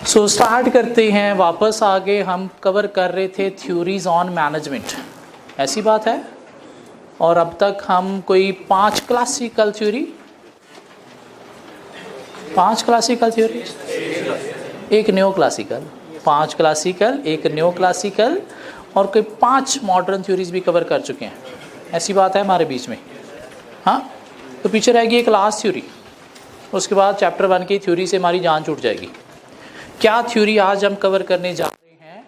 So start करते हैं। वापस आगे हम कवर कर रहे थे थ्योरीज ऑन मैनेजमेंट, ऐसी बात है। और अब तक हम कोई 5 क्लासिकल थ्योरी, 5 क्लासिकल थ्योरी, एक न्यो क्लासिकल, 5 क्लासिकल, एक न्यो क्लासिकल और कोई 5 मॉडर्न थ्योरीज भी कवर कर चुके हैं, ऐसी बात है हमारे बीच में। हाँ, तो पीछे रहेगी एक लास्ट थ्योरी, उसके बाद चैप्टर 1 की थ्योरी से हमारी जान छूट जाएगी। क्या थ्योरी आज हम कवर करने जा रहे हैं?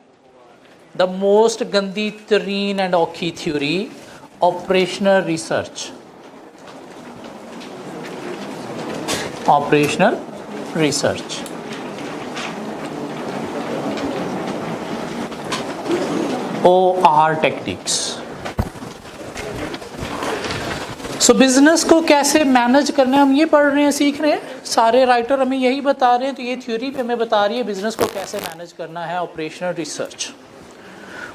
द मोस्ट गंदी तरीन एंड औखी theory, operational research. Operational research, OR techniques. So business को कैसे मैनेज करना है हम ये पढ़ रहे हैं, सीख रहे हैं। सारे राइटर हमें यही बता रहे हैं, तो ये थ्योरी भी हमें बता रही है बिजनेस को कैसे मैनेज करना है, ऑपरेशनल रिसर्च।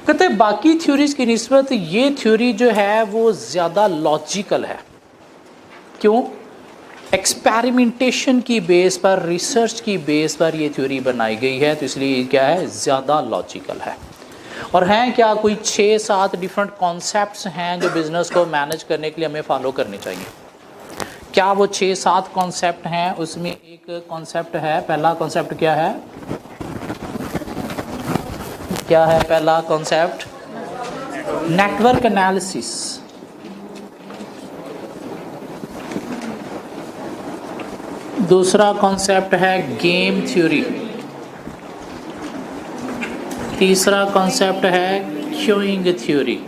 कहते हैं बाकी थ्योरीज की निस्बत ये थ्योरी जो है वो ज़्यादा लॉजिकल है। क्यों? एक्सपेरिमेंटेशन की बेस पर, रिसर्च की बेस पर ये थ्योरी बनाई गई है, तो इसलिए क्या है, ज़्यादा लॉजिकल है। और हैं क्या कोई 6-7 डिफरेंट कॉन्सेप्ट्स हैं जो बिज़नेस को मैनेज करने के लिए हमें फॉलो करने चाहिए। क्या वो 6-7 कॉन्सेप्ट हैं? उसमें एक कॉन्सेप्ट है, पहला कॉन्सेप्ट क्या है? क्या है पहला कॉन्सेप्ट? Network analysis. दूसरा कॉन्सेप्ट है गेम थ्योरी। तीसरा कॉन्सेप्ट है क्यूइंग थ्योरी।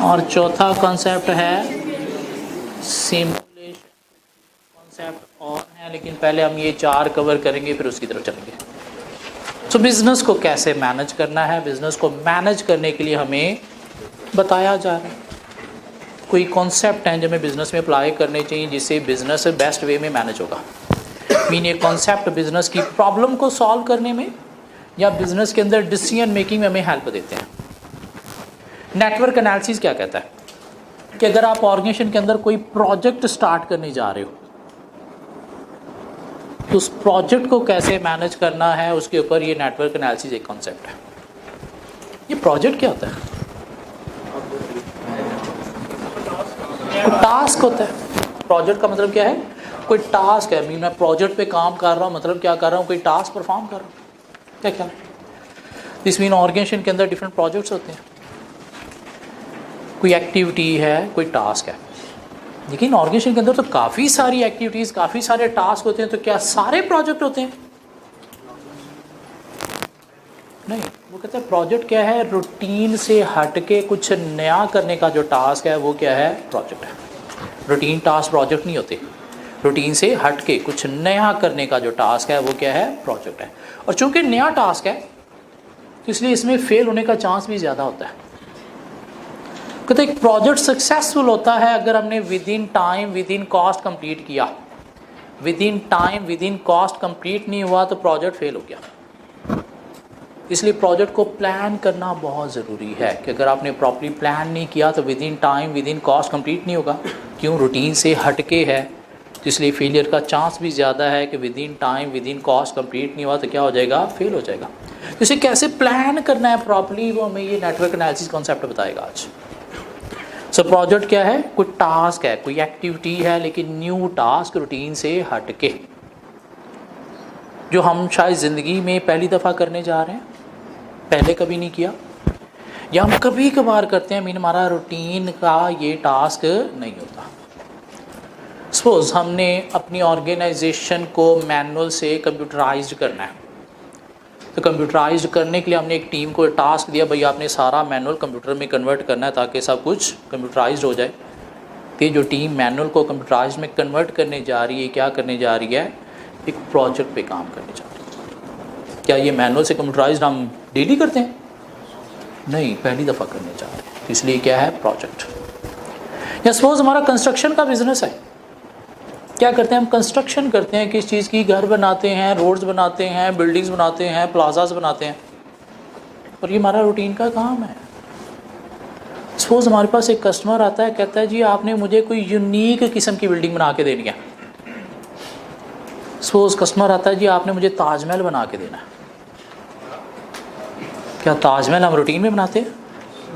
और चौथा कॉन्सेप्ट है सिमुलेशन। कॉन्सेप्ट और हैं, लेकिन पहले हम ये 4 कवर करेंगे, फिर उसकी तरफ चलेंगे। तो बिज़नेस को कैसे मैनेज करना है, बिज़नेस को मैनेज करने के लिए हमें बताया जा रहा है कोई कॉन्सेप्ट हैं जो हमें बिज़नेस में अप्लाई करने चाहिए, जिससे बिज़नेस बेस्ट वे में मैनेज होगा। मीन ये कॉन्सेप्ट बिज़नेस की प्रॉब्लम को सॉल्व करने में या बिज़नेस के अंदर डिसीजन मेकिंग में हमें हेल्प देते हैं। नेटवर्क एनालिसिस क्या कहता है कि अगर आप ऑर्गेनाइजेशन के अंदर कोई प्रोजेक्ट स्टार्ट करने जा रहे हो, तो उस प्रोजेक्ट को कैसे मैनेज करना है, उसके ऊपर ये नेटवर्क एनालिसिस एक कॉन्सेप्ट है। ये प्रोजेक्ट क्या होता है? टास्क होता है। प्रोजेक्ट का मतलब क्या है? कोई टास्क है। मीन मैं प्रोजेक्ट पे काम कर रहा हूँ, मतलब क्या कर रहा हूँ, कोई टास्क परफॉर्म कर रहा हूँ। क्या क्या दिस मीन ऑर्गेनाइजेशन के अंदर डिफरेंट प्रोजेक्ट्स होते हैं। कोई एक्टिविटी है, कोई टास्क है। लेकिन ऑर्गेनाइजेशन के अंदर तो काफ़ी सारी एक्टिविटीज़, काफ़ी सारे टास्क होते हैं, तो क्या सारे प्रोजेक्ट होते हैं? नहीं। वो कहते हैं प्रोजेक्ट क्या है, रूटीन से हट के कुछ नया करने का जो टास्क है वो क्या है, प्रोजेक्ट है। रूटीन टास्क प्रोजेक्ट नहीं होते। रूटीन से हट के कुछ नया करने का जो टास्क है वो क्या है, प्रोजेक्ट है। और चूंकि नया टास्क है तो इसलिए इसमें फेल होने का चांस भी ज़्यादा होता है। कहते एक प्रोजेक्ट सक्सेसफुल होता है अगर हमने within time, within cost complete किया। Within time, within cost complete नहीं हुआ तो प्रोजेक्ट फेल हो गया। इसलिए प्रोजेक्ट को प्लान करना बहुत ज़रूरी है कि अगर आपने प्रॉपर्ली प्लान नहीं किया तो with in time, within cost complete नहीं होगा। क्यों? रूटीन से हटके है, तो इसलिए फेलियर का चांस भी ज़्यादा है कि with in time, within cost complete नहीं हुआ तो क्या हो जाएगा, फेल हो जाएगा। तो इसे कैसे प्लान करना है प्रॉपर्ली, वो हमें ये नेटवर्क एनालिसिस कॉन्सेप्ट बताएगा आज। सो प्रोजेक्ट क्या है? कोई टास्क है, कोई एक्टिविटी है, लेकिन न्यू टास्क, रूटीन से हटके, जो हम शायद ज़िंदगी में पहली दफ़ा करने जा रहे हैं, पहले कभी नहीं किया, या हम कभी कभार करते हैं। मीन हमारा रूटीन का ये टास्क नहीं होता। सपोज हमने अपनी ऑर्गेनाइजेशन को मैनुअल से कंप्यूटराइज्ड करना है, तो कंप्यूटराइज्ड करने के लिए हमने एक टीम को टास्क दिया, भाई आपने सारा मैनुअल कंप्यूटर में कन्वर्ट करना है ताकि सब कुछ कंप्यूटराइज्ड हो जाए। तो जो टीम मैनुअल को कंप्यूटराइज्ड में कन्वर्ट करने जा रही है, क्या करने जा रही है, एक प्रोजेक्ट पे काम करने जा रही है। क्या ये मैनुअल से कंप्यूटराइज्ड हम डेली करते हैं? नहीं, पहली दफ़ा करने जा रहे हैं, इसलिए क्या है, प्रोजेक्ट। या सपोज हमारा कंस्ट्रक्शन का बिजनेस है, क्या करते हैं हम, कंस्ट्रक्शन करते हैं किस चीज़ की, घर बनाते हैं, रोड्स बनाते हैं, बिल्डिंग्स बनाते हैं, प्लाजास बनाते हैं, और ये हमारा रूटीन का काम है। सपोज हमारे पास एक कस्टमर आता है, कहता है जी आपने मुझे कोई यूनिक किस्म की बिल्डिंग बना के देनी है। सपोज कस्टमर आता है जी आपने मुझे ताजमहल बना के देना है, क्या ताजमहल हम रूटीन में बनाते हैं?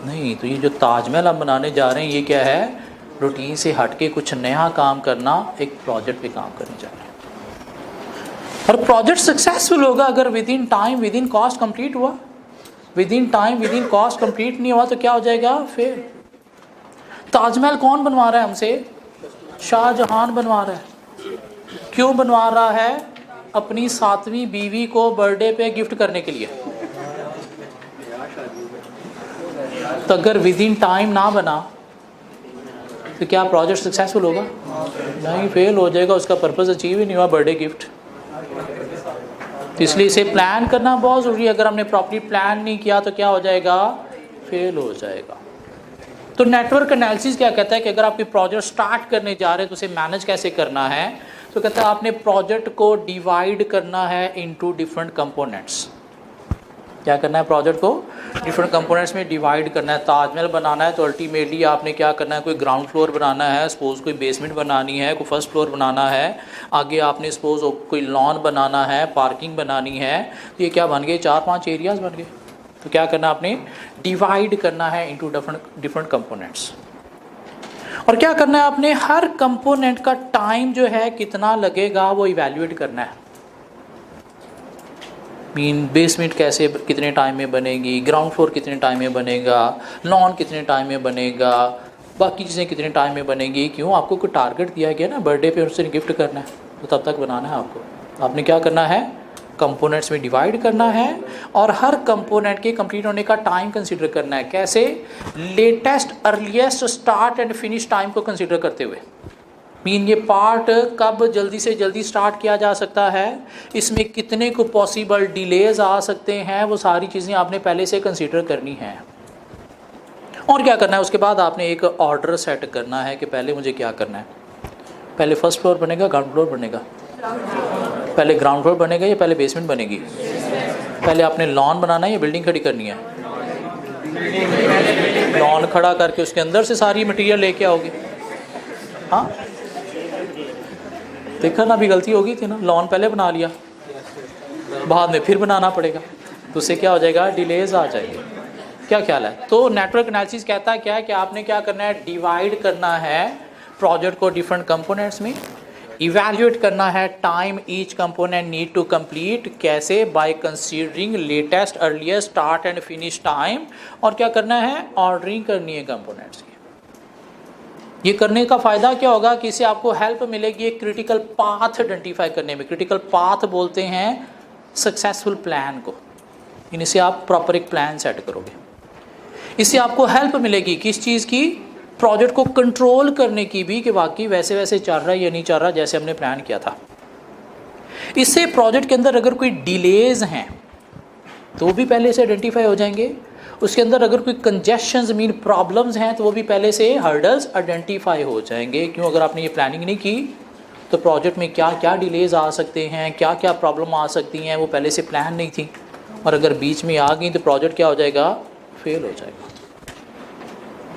नहीं। तो ये जो ताजमहल हम बनाने जा रहे हैं ये क्या है? रूटीन से हट के कुछ नया काम करना, एक प्रोजेक्ट पे काम करने जा रहे हैं। और प्रोजेक्ट सक्सेसफुल होगा अगर within time within cost complete हुआ। Within time within cost complete नहीं हुआ तो क्या हो जाएगा? फिर ताजमहल कौन बनवा रहा है हमसे? शाहजहान बनवा रहा है। क्यों बनवा रहा है? अपनी 7वीं बीवी को बर्थडे पे गिफ्ट करने के लिए। तो अगर विद इन टाइम ना बना तो क्या प्रोजेक्ट सक्सेसफुल होगा? नहीं, फेल हो जाएगा, उसका पर्पस अचीव ही नहीं हुआ, बर्थडे गिफ्ट। तो इसलिए इसे प्लान करना बहुत ज़रूरी है। अगर हमने प्रॉपर्ली प्लान नहीं किया तो क्या हो जाएगा? फेल हो जाएगा। तो नेटवर्क एनालिसिस क्या कहता है कि अगर आप कोई प्रोजेक्ट स्टार्ट करने जा रहे हैं तो उसे मैनेज कैसे करना है? तो कहता है आपने प्रोजेक्ट को डिवाइड करना है इनटू डिफरेंट कंपोनेंट्स। क्या करना है? प्रोजेक्ट को डिफरेंट कंपोनेंट्स में डिवाइड करना है। ताजमहल बनाना है तो अल्टीमेटली आपने क्या करना है? कोई ग्राउंड फ्लोर बनाना है, सपोज कोई बेसमेंट बनानी है, कोई फर्स्ट फ्लोर बनाना है, आगे आपने सपोज कोई लॉन बनाना है, पार्किंग बनानी है। तो ये क्या बन गए? 4-5 एरियाज बन गए। तो क्या करना है? आपने डिवाइड करना है इनटू डिफरेंट कंपोनेंट्स। और क्या करना है? आपने हर कंपोनेंट का टाइम जो है कितना लगेगा वो इवैल्यूएट करना है। मीन बेसमेंट कैसे कितने टाइम में बनेगी, ग्राउंड फ्लोर कितने टाइम में बनेगा, लॉन कितने टाइम में बनेगा, बाकी चीज़ें कितने टाइम में बनेगी। क्यों? आपको कोई टारगेट दिया गया ना, बर्थडे पे उससे गिफ्ट करना है, तो तब तक बनाना है आपको। आपने क्या करना है? कंपोनेंट्स में डिवाइड करना है और हर कंपोनेंट के कंप्लीट होने का टाइम कंसीडर करना है। कैसे? Latest earliest start and finish time को कंसीडर करते हुए। मीन ये पार्ट कब जल्दी से जल्दी स्टार्ट किया जा सकता है, इसमें कितने को पॉसिबल डिलेज आ सकते हैं, वो सारी चीज़ें आपने पहले से कंसीडर करनी है। और क्या करना है? उसके बाद आपने एक ऑर्डर सेट करना है कि पहले मुझे क्या करना है। पहले फर्स्ट फ्लोर बनेगा, ग्राउंड फ्लोर बनेगा? पहले ग्राउंड फ्लोर बनेगा या पहले बेसमेंट बनेगी? पहले आपने लॉन बनाना है या बिल्डिंग खड़ी करनी है? लॉन खड़ा करके उसके अंदर से सारी मटेरियल लेके आओगे। हाँ, देखा ना, अभी गलती होगी थी ना, लॉन पहले बना लिया, बाद में फिर बनाना पड़ेगा, तो उससे क्या हो जाएगा? डिलेज आ जाएंगे। क्या ख्याल है? तो नेटवर्क एनालिसिस कहता है क्या है कि आपने क्या करना है? डिवाइड करना है प्रोजेक्ट को डिफरेंट कंपोनेंट्स में, इवैल्यूएट करना है time each component need to complete. कैसे? By considering latest earliest start and finish time. और क्या करना है? ऑर्डरिंग करनी है कंपोनेंट्स की। ये करने का फ़ायदा क्या होगा कि इससे आपको हेल्प मिलेगी एक क्रिटिकल पाथ आइडेंटिफाई करने में। क्रिटिकल पाथ बोलते हैं सक्सेसफुल प्लान को। इनसे आप प्रॉपर एक प्लान सेट करोगे, इससे आपको हेल्प मिलेगी किस चीज़ की? प्रोजेक्ट को कंट्रोल करने की भी, कि वाकई वैसे वैसे चल रहा है या नहीं चल रहा जैसे हमने प्लान किया था। इससे प्रोजेक्ट के अंदर अगर कोई डिलेज हैं तो वो भी पहले से आइडेंटिफाई हो जाएंगे। उसके अंदर अगर कोई कंजेशंस मीन प्रॉब्लम्स हैं तो वो भी पहले से हर्डल्स आइडेंटिफाई हो जाएंगे। क्यों? अगर आपने ये प्लानिंग नहीं की तो प्रोजेक्ट में क्या क्या डिलेज आ सकते हैं, क्या क्या प्रॉब्लम आ सकती हैं, वो पहले से प्लान नहीं थी, और अगर बीच में आ गई तो प्रोजेक्ट क्या हो जाएगा? फेल हो जाएगा।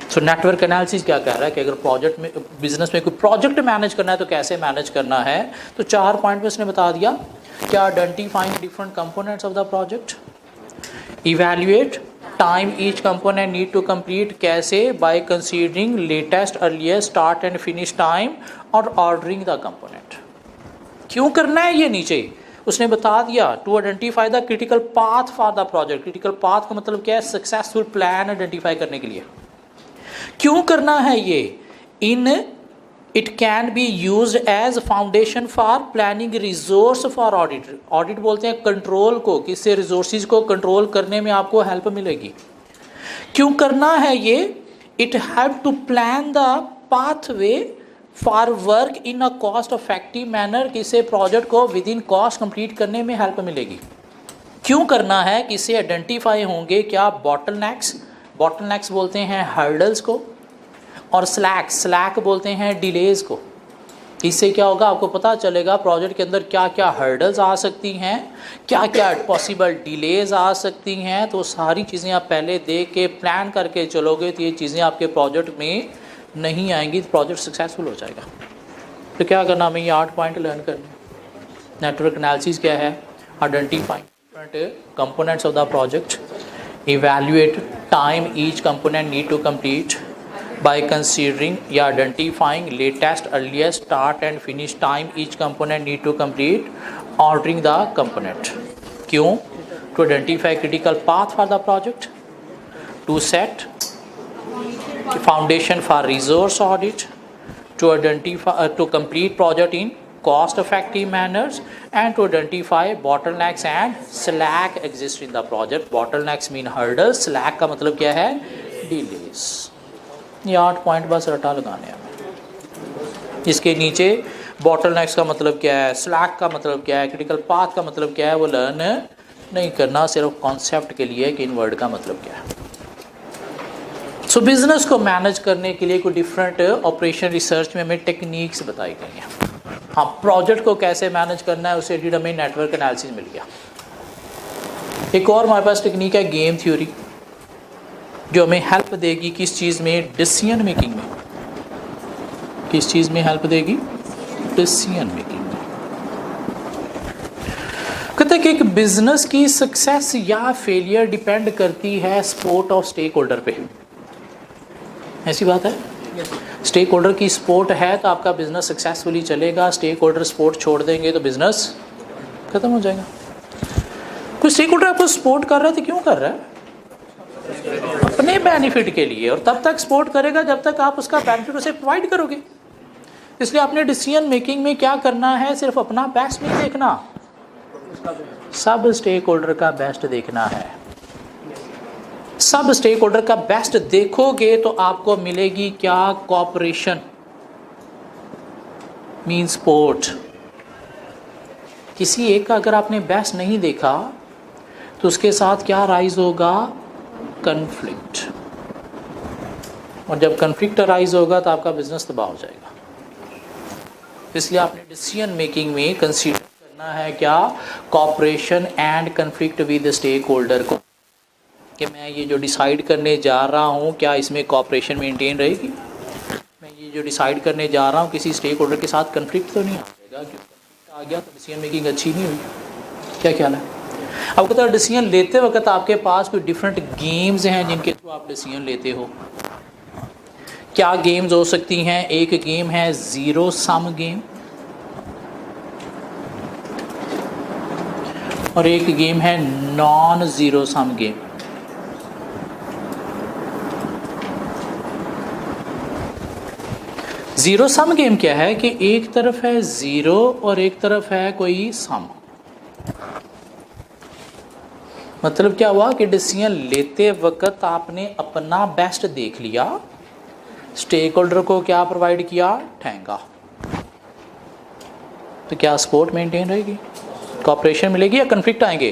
सो नेटवर्क एनालिसिस क्या कह रहा है कि अगर प्रोजेक्ट में, बिजनेस में कोई प्रोजेक्ट मैनेज करना है तो कैसे मैनेज करना है। तो 4 पॉइंट में उसने बता दिया। क्या? Identifying different components of the project, evaluate time each component need to complete. कैसे? By considering latest earliest start and finish time, और ऑर्डरिंग द कंपोनेंट। क्यों करना है ये नीचे उसने बता दिया। To identify the critical path for the project. Critical path का मतलब क्या है? सक्सेसफुल प्लान आइडेंटिफाई करने के लिए। क्यों करना है ये? In it can be use as foundation for planning resource for audit. Audit बोलते हैं कंट्रोल को, किससे? रिसोर्सेज को कंट्रोल करने में आपको हेल्प मिलेगी। क्यों करना है ये? It help to plan the pathway for work in a cost effective manner. किससे? प्रोजेक्ट को विद इन कॉस्ट कंप्लीट करने में हेल्प मिलेगी। क्यों करना है? किससे आइडेंटिफाई होंगे क्या? बॉटलनेक्स। बॉटलनेक्स बोलते हैं हर्डल्स को, और स्लैक बोलते हैं डिलेज को। इससे क्या होगा? आपको पता चलेगा प्रोजेक्ट के अंदर क्या क्या हर्डल्स आ सकती हैं, क्या क्या पॉसिबल डिलेज आ सकती हैं। तो सारी चीज़ें आप पहले देख के प्लान करके चलोगे तो ये चीज़ें आपके प्रोजेक्ट में नहीं आएंगी, तो प्रोजेक्ट सक्सेसफुल हो जाएगा। तो क्या करना? हमें ये 8 पॉइंट लर्न करने। नेटवर्क एनालिसिस क्या है? Identifying different components of the project, evaluate time each component need to complete by considering या identifying latest earliest start and finish time each component need to complete, ordering the component. क्यों? To identify critical path for the project, to set foundation for resource audit, to identify to complete project in cost effective manners, and to identify bottlenecks and slack exist in the project. Bottlenecks mean hurdles, slack का मतलब क्या है? Delays. ये 8 point बस रटा लगाने हैं। इसके नीचे बॉटलनेक्स का मतलब क्या है, स्लैक का मतलब क्या है, क्रिटिकल पाथ का मतलब क्या है, वो लर्न नहीं करना, सिर्फ कॉन्सेप्ट के लिए कि इन वर्ड का मतलब क्या है। सो बिजनेस को मैनेज करने के लिए कोई डिफरेंट ऑपरेशन रिसर्च में हमें टेक्निक्स बताई गई हैं। हाँ, प्रोजेक्ट को कैसे मैनेज करना है उससे रिलेटेड हमें नेटवर्क एनालिसिस मिल गया। एक और हमारे पास टेक्निक है गेम थ्योरी, जो हमें हेल्प देगी किस चीज़ में? डिसीजन मेकिंग में। किस चीज़ में हेल्प देगी? डिसीजन मेकिंग में। कहते हैं कि एक बिजनेस की सक्सेस या फेलियर डिपेंड करती है सपोर्ट ऑफ स्टेक होल्डर पे। ऐसी बात है? स्टेक होल्डर की सपोर्ट है तो आपका बिजनेस सक्सेसफुली चलेगा। स्टेक होल्डर सपोर्ट छोड़ देंगे तो बिजनेस खत्म हो जाएगा। कोई स्टेक होल्डर आपको सपोर्ट कर रहा है तो क्यों कर रहा है? अपने बेनिफिट के लिए, और तब तक सपोर्ट करेगा जब तक आप उसका बेनिफिट उसे प्रोवाइड करोगे। इसलिए आपने डिसीजन मेकिंग में क्या करना है? सिर्फ अपना बेस्ट नहीं देखना, सब स्टेक होल्डर का बेस्ट देखना है। सब स्टेक होल्डर का बेस्ट देखोगे तो आपको मिलेगी क्या? Cooperation mean support. किसी एक का अगर आपने बेस्ट नहीं देखा तो उसके साथ क्या राइज होगा? कन्फ्लिक्ट। और जब कन्फ्लिक्ट राइज होगा तो आपका बिजनेस तबाह हो जाएगा। इसलिए आपने डिसीजन मेकिंग में कंसीडर करना है क्या? Cooperation and conflict with stakeholder को, कि मैं ये जो डिसाइड करने जा रहा हूँ क्या इसमें कोऑपरेशन मेंटेन रहेगी? मैं ये जो डिसाइड करने जा रहा हूँ किसी स्टेक होल्डर के साथ कन्फ्लिक्ट तो नहीं आ जाएगा? क्योंकि कन्फ्लिक्ट आ गया तो डिसीजन मेकिंग अच्छी नहीं हुई। क्या ख्याल है? अब कहता है डिसीजन लेते वक्त आपके पास कोई डिफरेंट गेम्स हैं जिनके थ्रू आप डिसीजन लेते हो। क्या गेम्स हो सकती हैं? एक गेम है जीरो सम गेम, और एक गेम है non zero sum game. Zero sum game क्या है कि एक तरफ है जीरो और एक तरफ है कोई सम। मतलब क्या हुआ कि डिसीजन लेते वक्त आपने अपना बेस्ट देख लिया, स्टेक होल्डर को क्या प्रोवाइड किया? ठेंगा। तो क्या सपोर्ट मेंटेन रहेगी? कोऑपरेशन मिलेगी या कन्फ्लिक्ट आएंगे?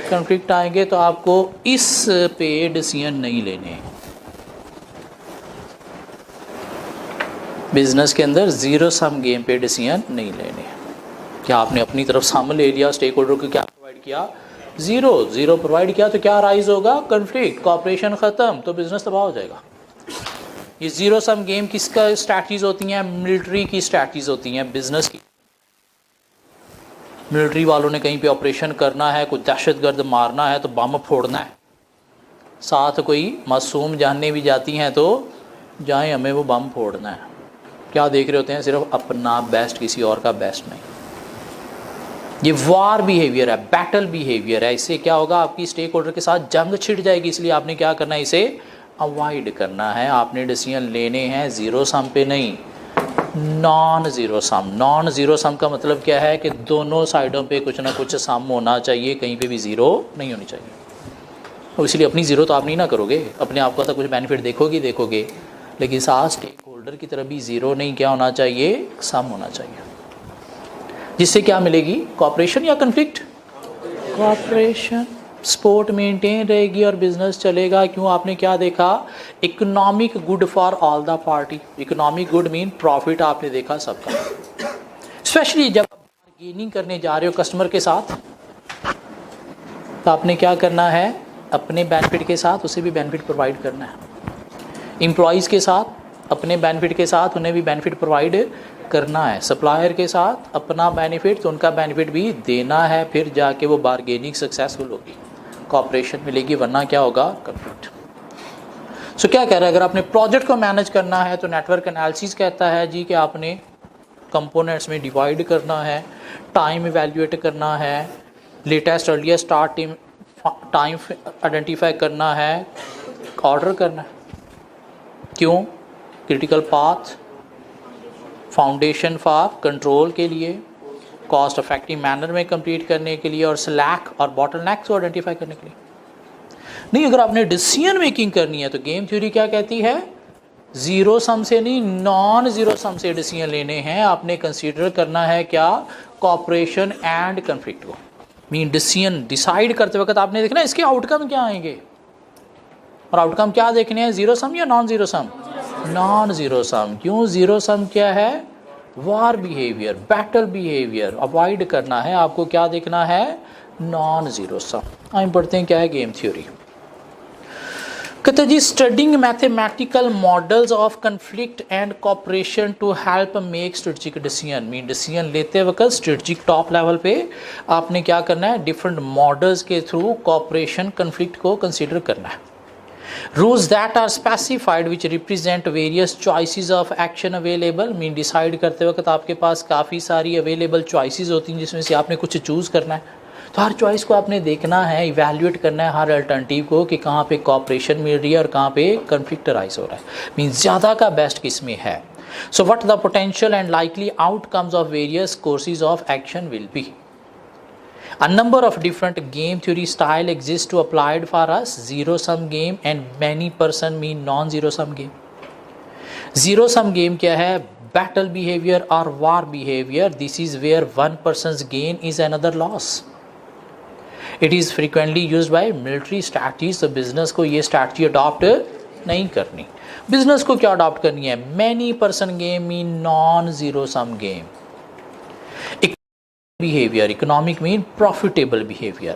कन्फ्लिक्ट आएंगे तो आपको इस पे डिसीजन नहीं लेने। बिजनेस के अंदर जीरो सम गेम पे डिसीजन नहीं लेने। क्या आपने अपनी तरफ सम ले लिया, स्टेक होल्डर को क्या प्रोवाइड किया? जीरो प्रोवाइड किया, तो क्या राइज होगा? कन्फ्लिक्ट, कोऑपरेशन खत्म, तो बिजनेस तबाह हो जाएगा। ये जीरो सम गेम किसका स्ट्रैटेजीज होती हैं? मिलिट्री की स्ट्रैटेजीज होती हैं, बिजनेस की। मिलिट्री वालों ने कहीं पे ऑपरेशन करना है, कोई दहशतगर्द मारना है तो बम फोड़ना है, साथ कोई मासूम जानने भी जाती हैं तो जाएं, हमें वो बम फोड़ना है। क्या देख रहे होते हैं? सिर्फ अपना बेस्ट, किसी और का बेस्ट नहीं। ये वार बिहेवियर है, बैटल बिहेवियर है। इससे क्या होगा? आपकी स्टेक होल्डर के साथ जंग छिड़ जाएगी। इसलिए आपने क्या करना है? इसे अवॉइड करना है। आपने डिसीजन लेने हैं जीरो सम पे नहीं, नॉन ज़ीरो सम। नॉन ज़ीरो सम का मतलब क्या है कि दोनों साइडों पे कुछ ना कुछ सम होना चाहिए, कहीं पे भी ज़ीरो नहीं होनी चाहिए। और इसलिए अपनी ज़ीरो तो आप नहीं ना करोगे, अपने आप का तो कुछ बेनिफिट देखोगे, लेकिन साथ स्टेक होल्डर की तरफ भी ज़ीरो नहीं क्या होना चाहिए? सम होना चाहिए। जिससे क्या मिलेगी? कोऑपरेशन या कन्फ्लिक्ट? कोऑपरेशन। सपोर्ट मेंटेन रहेगी और बिजनेस चलेगा। क्यों? आपने क्या देखा? Economic good for all the party. Economic good mean profit आपने देखा सबका। स्पेशली जब बार्गेनिंग करने जा रहे हो कस्टमर के साथ तो आपने क्या करना है? अपने बेनिफिट के साथ उसे भी बेनिफिट प्रोवाइड करना है। एम्प्लॉयज़ के साथ अपने बेनिफिट के साथ उन्हें भी बेनिफिट प्रोवाइड करना है सप्लायर के साथ अपना बेनिफिट, तो उनका बेनिफिट भी देना है, फिर जाके वो बारगेनिंग सक्सेसफुल होगी, कॉपरेशन मिलेगी, वरना क्या होगा, कंफ्लिक्ट। सो क्या कह रहा है, अगर आपने प्रोजेक्ट को मैनेज करना है तो नेटवर्क एनालिसिस कहता है जी कि आपने कंपोनेंट्स में डिवाइड करना है, टाइम इवैल्यूएट करना है, latest earliest start time identify करना है, ऑर्डर करना है। क्यों? Critical path, foundation for control के लिए, कॉस्ट इफेक्टिव मैनर में कंप्लीट करने के लिए, और स्लैक और बॉटलनेक को आइडेंटिफाई करने के लिए। नहीं, अगर आपने डिसीजन मेकिंग करनी है तो गेम थ्योरी क्या कहती है, जीरो सम से नहीं, नॉन जीरो सम से डिसीजन लेने हैं। आपने कंसीडर करना है क्या, कॉपरेशन एंड कन्फ्लिक्ट को। मीन डिसीजन डिसाइड करते वक्त आपने देखना इसके आउटकम क्या आएंगे, और आउटकम क्या देखने हैं, जीरो सम या non zero sum, non zero सम। क्यों? जीरो सम क्या है, वार बिहेवियर, बैटल बिहेवियर अवॉइड करना है आपको। क्या देखना है, नॉन जीरो सम। हम पढ़ते हैं क्या है गेम थ्योरी। कहते जी, studying mathematical models of conflict and cooperation to help make strategic decision. Mean decision लेते वक्त स्ट्रेटेजिक टॉप लेवल पे आपने क्या करना है, डिफरेंट मॉडल्स के थ्रू कॉपरेशन कन्फ्लिक्ट को कंसीडर करना है। Rules that are specified which represent various choices of action available. Mean decide करते वक्त आपके पास काफ़ी सारी अवेलेबल चॉइसेस होती हैं जिसमें से आपने कुछ चूज़ करना है। तो हर चॉइस को आपने देखना है, इवैल्यूएट करना है हर अल्टरनेटिव को कि कहाँ पे कॉपरेशन मिल रही है और कहाँ पे कन्फ्लिक्ट राइज हो रहा है, मीन ज़्यादा का बेस्ट किस में है। So what the potential and likely outcomes of various courses of action will be. A number of different game theory style exist to applied for us. Zero sum game and many person mean non-zero sum game. Zero sum game क्या है, battle behavior or war behavior. This is where one person's gain is another loss. It is frequently used by military strategies. तो business को ये strategy adopt नहीं करनी। business को क्या adopt करनी है, many person game mean non-zero sum game. Behavior, economic mean profitable behavior.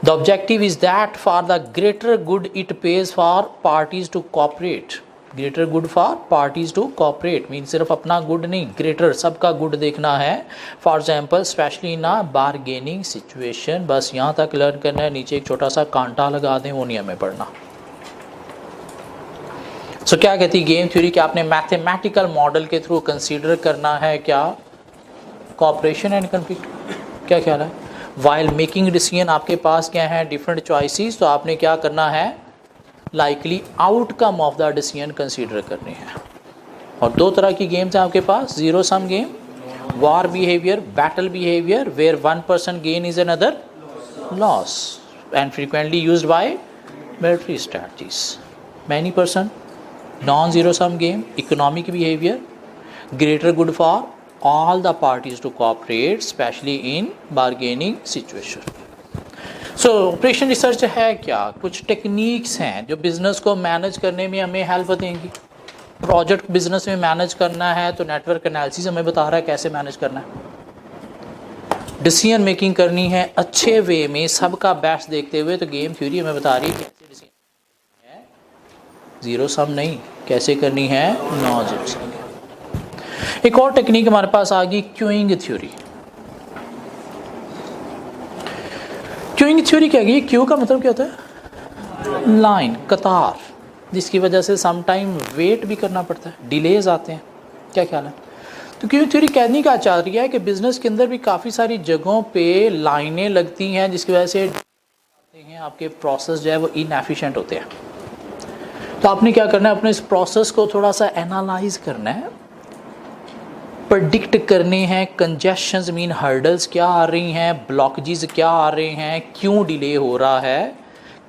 The objective is that for the greater good it pays for parties to cooperate. Greater good for parties to cooperate mean सिर्फ अपना good नहीं, greater सबका good देखना है। For example, especially in a bargaining situation. बस यहाँ तक learn करना है, नीचे एक छोटा सा कांटा लगा दें, वो नहीं हमें पढ़ना। So क्या कहती है गेम थ्योरी कि आपने मैथमेटिकल मॉडल के थ्रू कंसीडर करना है क्या, कॉपरेशन एंड कन्फ्लिक्ट। क्या ख्याल है, वाइल मेकिंग डिसीजन आपके पास क्या है, डिफरेंट चॉइसेस, तो आपने क्या करना है, likely outcome of the decision consider करने हैं। और दो तरह की गेम्स हैं आपके पास, zero sum game, war behaviour, battle behaviour, where one person gain is another loss and frequently used by military strategies. Many person, non zero sum game, economic behaviour, greater good for all the parties to cooperate, especially in bargaining situation. So operation research है क्या, कुछ techniques हैं जो business को manage करने में हमें help देंगी। प्रोजेक्ट बिजनेस में मैनेज करना है तो नेटवर्क एनालिसिस हमें बता रहा है कैसे मैनेज करना है। डिसीजन मेकिंग करनी है अच्छे वे में, सबका बेस्ट देखते हुए, तो गेम थ्योरी हमें बता रही है कैसे डिसीजन है, जीरो सम नहीं, कैसे करनी है, नॉन जीरो सम। एक और टेक्निक हमारे पास आ गई, क्यूइंग थ्योरी। क्यूइंग थ्योरी क्या है, क्यू का मतलब क्या होता है, लाइन, कतार, जिसकी वजह से सम टाइम वेट भी करना पड़ता है, डिलेज आते हैं। क्या ख्याल है, तो क्यूइंग थ्योरी कहने का चाह रही है कि बिजनेस के अंदर भी काफ़ी सारी जगहों पे लाइनें लगती हैं जिसकी वजह से आपके प्रोसेस जो है वो इनएफिशिएंट होते हैं। तो आपने क्या करना है, अपने इस प्रोसेस को थोड़ा सा एनालाइज करना है, प्रेडिक्ट करने हैं कंजेशंस मीन हर्डल्स क्या आ रही हैं, ब्लॉकेजेस क्या आ रहे हैं, क्यों डिले हो रहा है,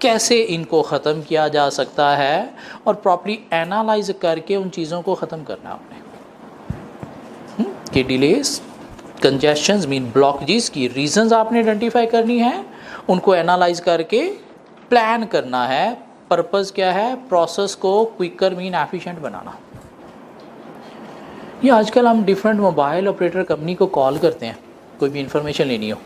कैसे इनको ख़त्म किया जा सकता है, और प्रॉपर्ली एनालाइज करके उन चीज़ों को ख़त्म करना आपने। कि डिलेस, कंजेशंस मीन ब्लॉकेजेस की रीजंस आपने आइडेंटिफाई करनी है, उनको एनालाइज करके प्लान करना है। पर्पस क्या है, प्रोसेस को क्विकर मीन एफिशिएंट बनाना। ये आजकल हम डिफरेंट मोबाइल ऑपरेटर कंपनी को कॉल करते हैं, कोई भी इंफॉर्मेशन लेनी हो,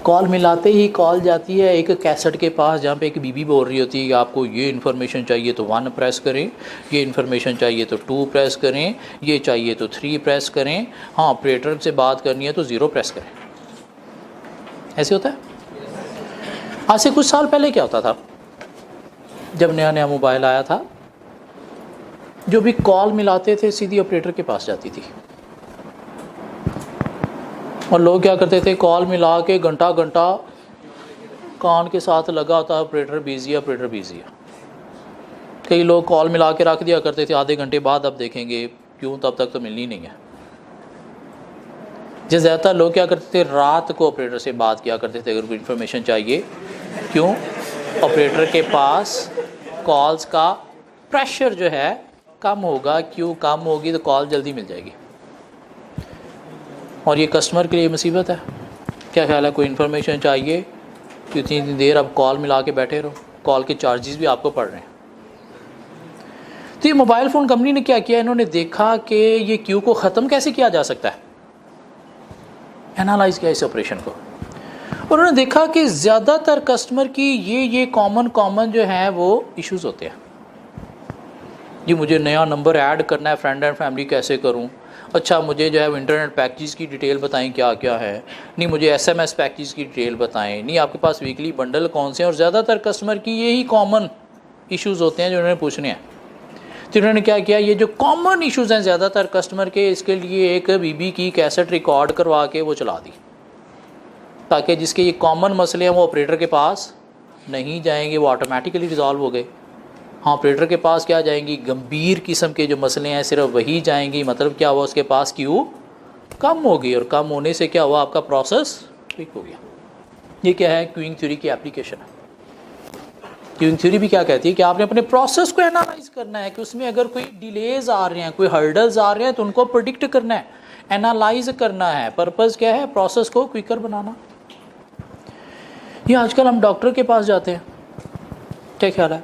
कॉल मिलाते ही कॉल जाती है एक कैसेट के पास जहाँ पे एक बीबी बोल रही होती है कि आपको ये इन्फॉर्मेशन चाहिए तो 1 प्रेस करें, ये इन्फॉर्मेशन चाहिए तो 2 प्रेस करें, ये चाहिए तो 3 प्रेस करें, हाँ ऑपरेटर से बात करनी है तो 0 प्रेस करें। ऐसे होता है। आज से कुछ साल पहले क्या होता था, जब नया नया मोबाइल आया था, जो भी कॉल मिलाते थे सीधी ऑपरेटर के पास जाती थी और लोग क्या करते थे, कॉल मिला के घंटा घंटा कान के साथ लगा होता है ऑपरेटर बिजी है, ऑपरेटर बिजी है। कई लोग कॉल मिला के रख दिया करते थे, आधे घंटे बाद अब देखेंगे, क्यों, तब तक तो मिलनी नहीं है। जो ज़्यादातर लोग क्या करते थे, रात को ऑपरेटर से बात किया करते थे अगर कोई इन्फॉर्मेशन चाहिए। क्यों? ऑपरेटर के पास कॉल्स का प्रेशर जो है कम होगा। क्यों कम होगी? तो कॉल जल्दी मिल जाएगी। और ये कस्टमर के लिए मुसीबत है। क्या ख्याल है, कोई इन्फॉर्मेशन चाहिए तो इतनी देर अब कॉल मिला के बैठे रहो, कॉल के चार्जेस भी आपको पड़ रहे हैं। तो ये मोबाइल फ़ोन कंपनी ने क्या किया, इन्होंने देखा कि ये क्यू को ख़त्म कैसे किया जा सकता है, एनालाइज किया इस ऑपरेशन को, और उन्होंने देखा कि ज़्यादातर कस्टमर की ये कॉमन जो है वो इश्यूज़ होते हैं। जी मुझे नया नंबर ऐड करना है, फ्रेंड एंड फैमिली कैसे करूं? अच्छा मुझे जो है इंटरनेट पैकेज की डिटेल बताएं क्या क्या है, नहीं मुझे एसएमएस पैकेज की डिटेल बताएं, नहीं आपके पास वीकली बंडल कौन से हैं। और ज़्यादातर कस्टमर की यही कॉमन इश्यूज़ होते हैं जो उन्होंने पूछने हैं। तो उन्होंने क्या किया, ये जो कॉमन इश्यूज़ हैं ज़्यादातर कस्टमर के, इसके लिए एक बीबी की कैसेट रिकॉर्ड करवा के वो चला दी, ताकि जिसके ये कॉमन मसले हैं वो ऑपरेटर के पास नहीं जाएंगे, वो ऑटोमेटिकली रिजॉल्व हो गए। हाँ ऑपरेटर के पास क्या जाएंगी, गंभीर किस्म के जो मसले हैं सिर्फ वही जाएंगी। मतलब क्या हुआ, उसके पास क्यू कम हो गई, और कम होने से क्या हुआ, आपका प्रोसेस क्विक हो गया। ये क्या है, क्यूइंग थ्योरी की एप्लीकेशन है। क्यूइंग थ्योरी भी क्या कहती है कि आपने अपने प्रोसेस को एनालाइज करना है कि उसमें अगर कोई डिलेज आ रहे हैं, कोई हर्डल्स आ रहे हैं तो उनको प्रेडिक्ट करना है, एनालाइज करना है। पर्पज़ क्या है, प्रोसेस को क्विकर बनाना। ये आजकल हम डॉक्टर के पास जाते हैं, क्या ख्याल है,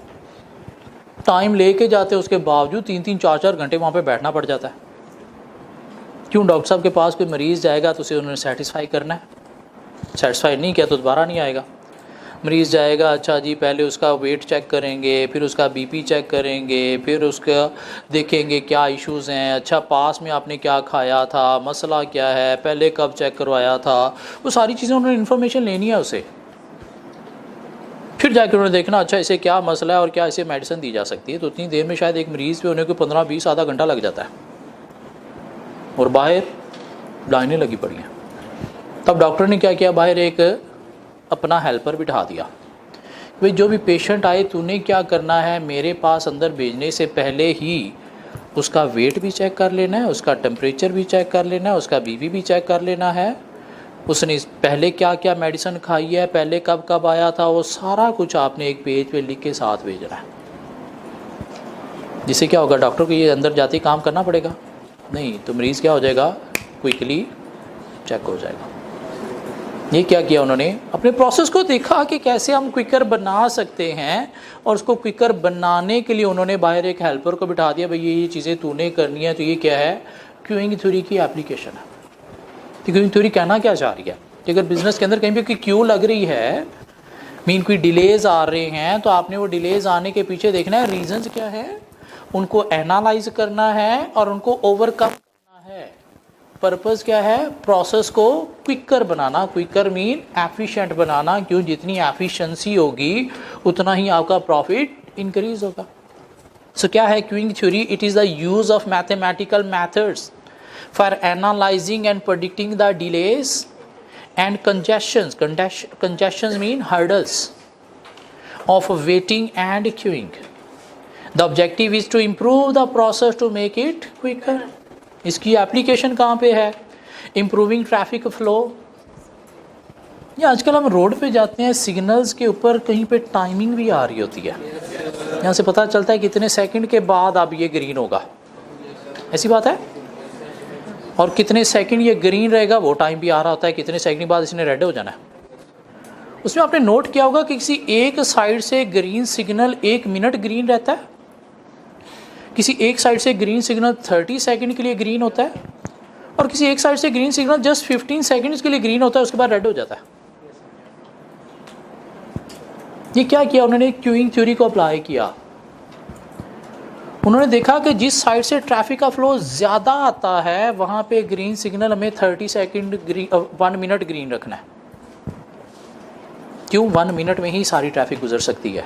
टाइम लेके जाते हैं, उसके बावजूद 3-3 4-4 घंटे वहाँ पे बैठना पड़ जाता है। क्यों? डॉक्टर साहब के पास कोई मरीज़ जाएगा तो उसे उन्होंने सेटिस्फाई करना है, सेटिस्फाई नहीं किया तो दोबारा नहीं आएगा। मरीज़ जाएगा, अच्छा जी पहले उसका वेट चेक करेंगे, फिर उसका बीपी चेक करेंगे, फिर उसका देखेंगे क्या इश्यूज़ हैं, अच्छा पास में आपने क्या खाया था, मसला क्या है, पहले कब चेक करवाया था, वो सारी चीज़ें उन्होंने इन्फॉर्मेशन लेनी है उसे। फिर जाकर उन्होंने देखना अच्छा इसे क्या मसला है और क्या इसे मेडिसिन दी जा सकती है। तो उतनी देर में शायद एक मरीज़ पे होने को 15-20 आधा घंटा लग जाता है, और बाहर लाइनें लगी पड़ी हैं। तब डॉक्टर ने क्या किया, बाहर एक अपना हेल्पर बिठा दिया, भाई जो भी पेशेंट आए तूने क्या करना है, मेरे पास अंदर भेजने से पहले ही उसका वेट भी चेक कर लेना है, उसका टेम्परेचर भी चेक कर लेना है, उसका बीपी भी चेक कर लेना है, उसने पहले क्या क्या मेडिसिन खाई है, पहले कब कब आया था, वो सारा कुछ आपने एक पेज पे लिख के साथ भेजना है। जिससे क्या होगा, डॉक्टर को ये अंदर जाते ही काम करना पड़ेगा नहीं, तो मरीज़ क्या हो जाएगा, क्विकली चेक हो जाएगा। ये क्या किया उन्होंने, अपने प्रोसेस को देखा कि कैसे हम क्विकर बना सकते हैं, और उसको क्विकर बनाने के लिए उन्होंने बाहर एक हेल्पर को बिठा दिया, भाई ये चीज़ें तूने करनी है। तो ये क्या है, क्यूइंग थ्योरी की एप्लीकेशन है। तो क्यूइंग थ्योरी कहना क्या चाह रही है कि अगर बिज़नेस के अंदर कहीं भी क्यू लग रही है, मीन कोई डिलेज आ रहे हैं, तो आपने वो डिलेज आने के पीछे देखना है रीजंस क्या है, उनको एनालाइज करना है और उनको ओवरकम करना है। पर्पस क्या है, प्रोसेस को क्विकर बनाना। क्विकर मीन एफिशिएंट बनाना। क्यों? जितनी एफिशिएंसी होगी उतना ही आपका प्रॉफिट इंक्रीज होगा। सो क्या है queuing theory? It is the use of mathematical methods for analyzing and predicting the delays and congestions. Congestions mean hurdles of waiting and queuing. The objective is to improve the process to make it quicker. इसकी application कहाँ पे है? Improving traffic flow. ये आजकल हम road पे जाते हैं, सिग्नल्स के ऊपर कहीं पे टाइमिंग भी आ रही होती है, यहाँ से पता चलता है कितने सेकंड के बाद अब ये ग्रीन होगा, ऐसी बात है। और कितने सेकंड ये ग्रीन रहेगा वो टाइम भी आ रहा होता है, कितने सेकंड के बाद इसने रेड हो जाना है। उसमें आपने नोट किया होगा कि किसी एक साइड से ग्रीन सिग्नल 1 मिनट ग्रीन रहता है, किसी एक साइड से ग्रीन सिग्नल 30 सेकंड के लिए ग्रीन होता है, और किसी एक साइड से ग्रीन सिग्नल जस्ट 15 सेकंड्स के लिए ग्रीन होता है, उसके बाद रेड हो जाता है। ये क्या किया उन्होंने, क्यूइंग थ्योरी को अप्लाई किया। उन्होंने देखा कि जिस साइड से ट्रैफिक का फ्लो ज़्यादा आता है वहाँ पे ग्रीन सिग्नल हमें 30 सेकंड 1 मिनट ग्रीन रखना है। क्यों? 1 मिनट में ही सारी ट्रैफिक गुजर सकती है।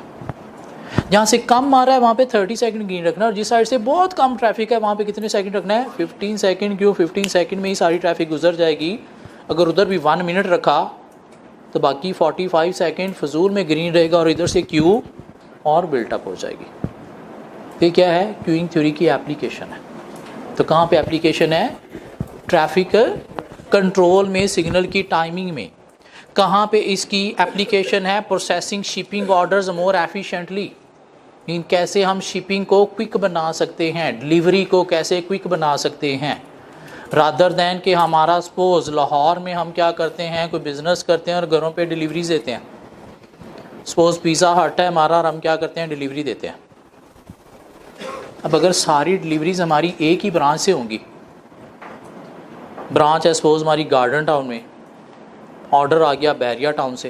जहाँ से कम आ रहा है वहाँ पे 30 सेकंड ग्रीन रखना है, और जिस साइड से बहुत कम ट्रैफिक है वहाँ पे कितने सेकंड रखना है? 15 सेकंड। क्यों? 15 सेकंड में ही सारी ट्रैफिक गुजर जाएगी। अगर उधर भी 1 मिनट रखा तो बाकी 45 सेकंड फजूल में ग्रीन रहेगा और इधर से क्यू और बिल्टअप हो जाएगी। ये क्या है? क्यूइंग थ्योरी की एप्लीकेशन है। तो कहाँ पे एप्लीकेशन है? ट्रैफिक कंट्रोल में, सिग्नल की टाइमिंग में। कहाँ पे इसकी एप्लीकेशन है? Processing shipping orders more efficiently. इन कैसे हम शिपिंग को क्विक बना सकते हैं, डिलीवरी को कैसे क्विक बना सकते हैं, रादर दैन कि हमारा सपोज लाहौर में हम क्या करते हैं, कोई बिज़नेस करते हैं और घरों पे डिलीवरीज देते हैं। सपोज पिज़्ज़ा हट है हमारा और हम क्या करते हैं? डिलीवरी देते हैं। अब अगर सारी डिलीवरीज हमारी एक ही ब्रांच से होंगी, ब्रांच है सपोज हमारी गार्डन टाउन में, ऑर्डर आ गया बैरिया टाउन से,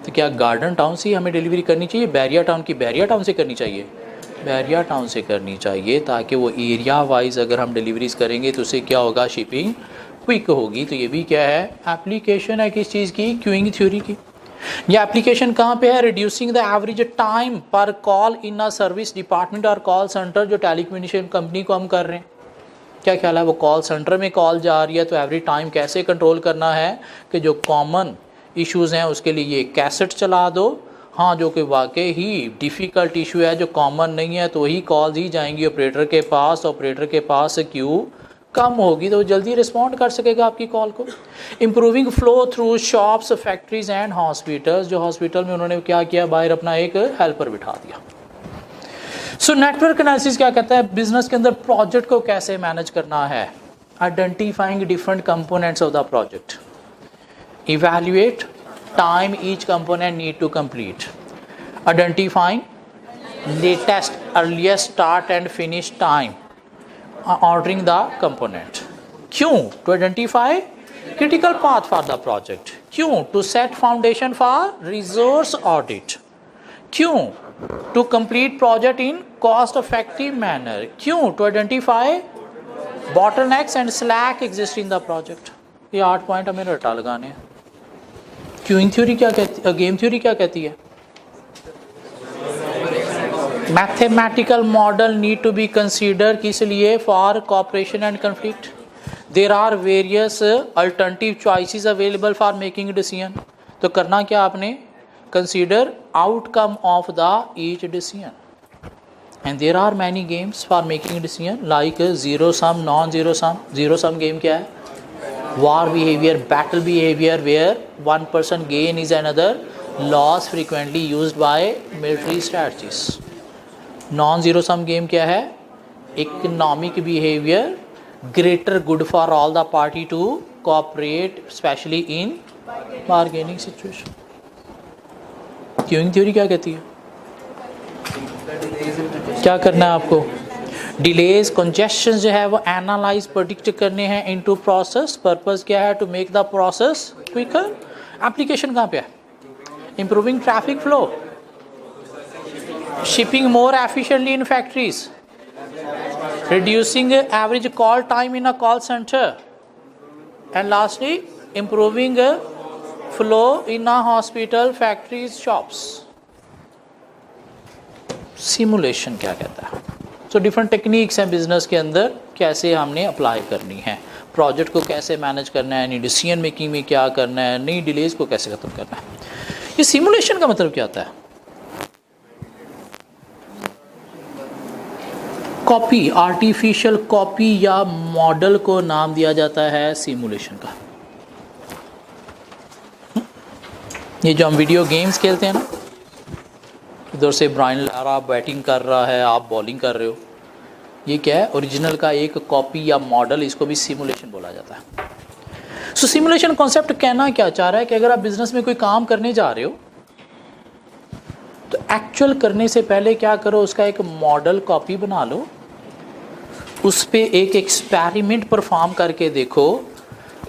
तो क्या गार्डन टाउन से ही हमें डिलीवरी करनी चाहिए? बैरिया टाउन की बैरिया टाउन से करनी चाहिए? बैरिया टाउन से करनी चाहिए, ताकि वो एरिया वाइज अगर हम डिलीवरीज करेंगे तो उससे क्या होगा? शिपिंग क्विक होगी। तो ये भी क्या है? एप्लीकेशन है किस चीज़ की? क्यूइंग थ्योरी की। ये एप्लीकेशन कहाँ पे है? रिड्यूसिंग द एवरेज टाइम पर call in a service department और कॉल सेंटर। जो टेलीकम्युनिकेशन कंपनी को हम कर रहे हैं, क्या ख्याल है? वो कॉल सेंटर में कॉल जा रही है तो एवरी टाइम कैसे कंट्रोल करना है कि जो कॉमन इश्यूज़ हैं उसके लिए ये कैसेट चला दो। हाँ, जो कि वाकई ही डिफ़िकल्ट इशू है, जो कॉमन नहीं है, तो वही कॉल्स ही जाएंगी ऑपरेटर के पास। ऑपरेटर के पास क्यू कम होगी तो जल्दी रिस्पॉन्ड कर सकेगा आपकी कॉल को। Improving flow through shops, factories and hospitals. जो हॉस्पिटल में उन्होंने क्या किया? बाहर अपना एक हेल्पर बिठा दिया। सो नेटवर्क एनालिसिस क्या कहता है? बिजनेस के अंदर प्रोजेक्ट को कैसे मैनेज करना है। Identifying different components of the project, evaluate time each component need to complete, identifying latest earliest start and finish time, ordering the component. क्यों? To identify critical path for the project. क्यों? To set foundation for resource audit. क्यों? To complete project in cost effective manner. क्यों? To identify bottlenecks and slack exist in the project. ये 8 point हमें रटा लगाने हैं। Queuing theory क्या कहती है? गेम थ्योरी क्या कहती है? Mathematical model need to be consider, किस लिए? For cooperation and conflict. There are various alternative choices available for making decision. तो करना क्या आपने? Consider outcome of the each decision. And there are many games for making decision like zero sum, non zero sum. Zero sum game क्या है? War behaviour, battle behaviour, where one person gain is another loss, frequently used by military strategies. Non zero sum game क्या है? Economic behaviour, greater good for all the party to cooperate specially in bargaining situation. Queuing theory क्या कहती है? क्या करना है आपको? Delays, congestion जो है वो एनालाइज, प्रेडिक्ट करने हैं इनटू प्रोसेस। पर्पस क्या है? To make the process quicker. Application कहाँ पे है? Improving traffic flow, shipping more efficiently in factories, reducing average call time in a call center, and lastly improving flow in a hospital, factories, shops. Simulation क्या कहता है? So different techniques हैं business के अंदर कैसे हमने अप्लाई करनी है, प्रोजेक्ट को कैसे मैनेज करना है, नई डिसीजन मेकिंग में क्या करना है, नई डिलेज को कैसे ख़त्म करना है। ये सिमुलेशन का मतलब क्या होता है? कॉपी, आर्टिफिशियल कॉपी या मॉडल को नाम दिया जाता है सिमुलेशन का। ये जो हम वीडियो गेम्स खेलते हैं ना, इधर से ब्रायन लारा बैटिंग कर रहा है, आप बॉलिंग कर रहे हो, ये क्या है? ओरिजिनल का एक कॉपी या मॉडल, इसको भी सिमुलेशन बोला जाता है। सो सिमुलेशन कॉन्सेप्ट कहना क्या चाह रहा है कि अगर आप बिजनेस में कोई काम करने जा रहे हो तो एक्चुअल करने से पहले क्या करो? उसका एक मॉडल कॉपी बना लो, उस पे एक एक्सपेरिमेंट परफॉर्म करके देखो।